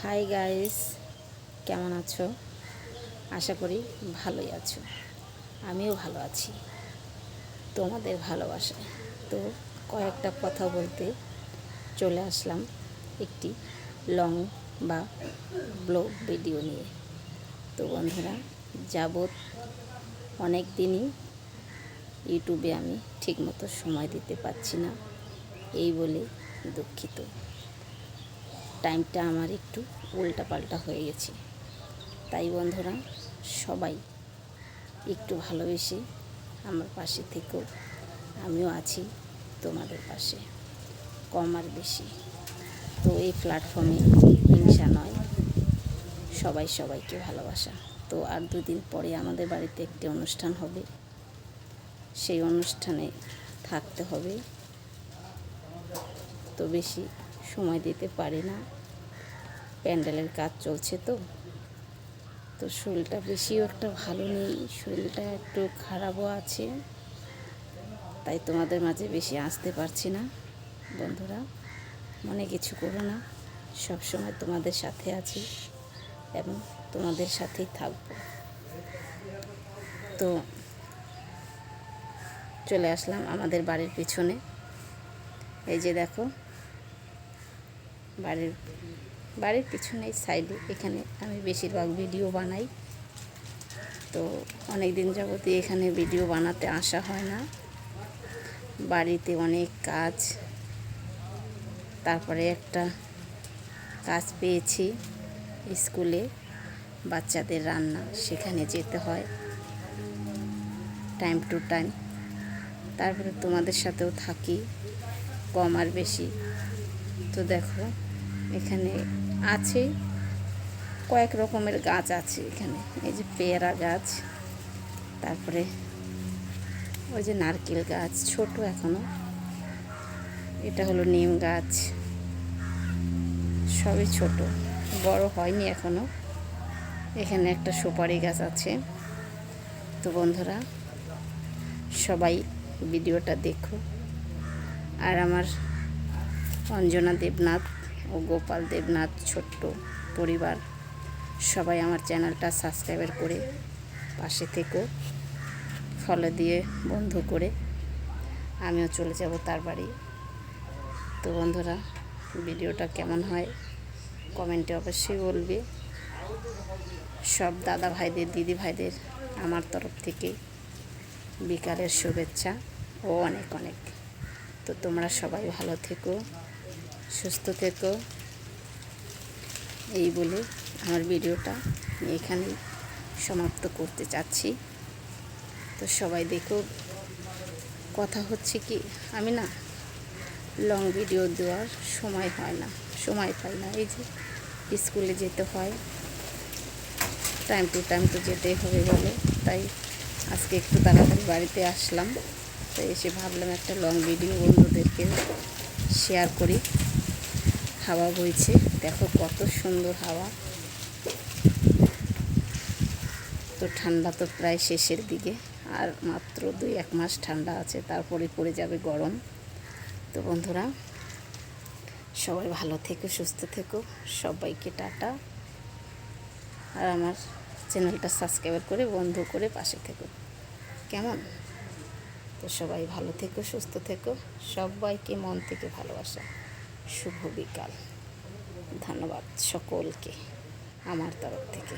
Hi guys, কেমন আছো? আশা করি ভালোই আছো। আমিও ভালো আছি তোমাদের ভালোবাসায়। তো কয়েকটা কথা বলতে চলে আসলাম একটি লং বা ব্লগ ভিডিও নিয়ে। তো বন্ধুরা, যাবৎ অনেক দিনই ইউটিউবে আমি ঠিকমতো সময় দিতে পারছি না, এই বলে দুঃখিত। টাইমটা আমার একটু উল্টাপাল্টা হয়ে গেছে। তাই বন্ধুরা, সবাই একটু ভালোবেসে আমার পাশে থেকো। আমিও আছি তোমাদের পাশে, কম আর বেশি। তো এই প্ল্যাটফর্মে হিংসা নয়, সবাই সবাইকে ভালোবাসা। তো আর দুদিন পরে আমাদের বাড়িতে একটি অনুষ্ঠান হবে, সেই অনুষ্ঠানে থাকতে হবে। তো বেশি সময় দিতে পারি না, প্যান্ডেলের কাজ চলছে। তো শরীরটা বেশিও একটা ভালো নেই, শরীরটা একটু খারাপও আছে, তাই তোমাদের মাঝে বেশি আসতে পারছি না। বন্ধুরা, মনে কিছু করো না, সবসময় তোমাদের সাথে আছি এবং তোমাদের সাথেই থাকবো। তো চলে আসলাম আমাদের বাড়ির পিছনে। এই যে দেখো, বাড়ির পিছনে সাইডে, এখানে আমি বেশিরভাগ ভিডিও বানাই। তো অনেক দিন যাবতই এখানে ভিডিও বানাতে আসা হয় না, বাড়িতে অনেক কাজ। তারপরে একটা কাজ পেয়েছি স্কুলে, বাচ্চাদের রান্না, সেখানে যেতে হয় টাইম টু টাইম। তারপরে তোমাদের সাথেও থাকি, কম আর বেশি। তো দেখো, এখানে আছে কয়েক রকমের গাছ আছে এখানে। এই যে পেয়ারা গাছ, তারপরে ওই যে নারকেল গাছ, ছোট এখনো। এটা হলো নিম গাছ, সবই ছোট, বড় হয়নি এখনো। এখানে একটা সুপারি গাছ আছে। তো বন্ধুরা, সবাই ভিডিওটা দেখো। আর আমার অঞ্জনা দেবনাথ ও গোপাল দেবনাথ ছোট্ট পরিবার, সবাই আমার চ্যানেলটা সাবস্ক্রাইব করে পাশে থেকো, ফলো দিয়ে বন্ধু করে। আমিও চলে যাব তার বাড়ি। তো বন্ধুরা, ভিডিওটা কেমন হয় কমেন্টে অবশ্যই বলবে। সব দাদা ভাইদের, দিদি ভাইদের আমার তরফ থেকে বিকালের শুভেচ্ছা ও অনেক অনেক। তো তোমরা সবাই ভালো থেকো, সুস্থ থেকো, এই বলে আমার ভিডিওটা এখানেই সমাপ্ত করতে চাচ্ছি। তো সবাই দেখো। কথা হচ্ছে কি, আমি না লং ভিডিও দেওয়ার সময় হয় না, সময় পাই না। এই যে স্কুলে যেতে হয়, টাইম টু টাইম তো যেতেই হবে বলে, তাই আজকে একটু তাড়াতাড়ি বাড়িতে আসলাম। তাই এসে ভাবলাম একটা লং ভিডিও বন্ধুদেরকে শেয়ার করি। হাওয়া বইছে, দেখো কত সুন্দর হাওয়া। তো ঠান্ডা তো প্রায় শেষের দিকে, আর মাত্র 2-1 মাস ঠান্ডা আছে, তারপরে পড়ে যাবে গরম। তো বন্ধুরা, সবাই ভালো থেকো, সুস্থ থেকো, সবাইকে টাটা। আর আমার চ্যানেলটা সাবস্ক্রাইব করে বন্ধু করে পাশে থেকো, কেমন? তো সবাই ভালো থেকো, সুস্থ থেকো, সবাইকে মন থেকে ভালোবাসা। শুভ বিকাল, ধন্যবাদ সকলকে আমার তরফ থেকে।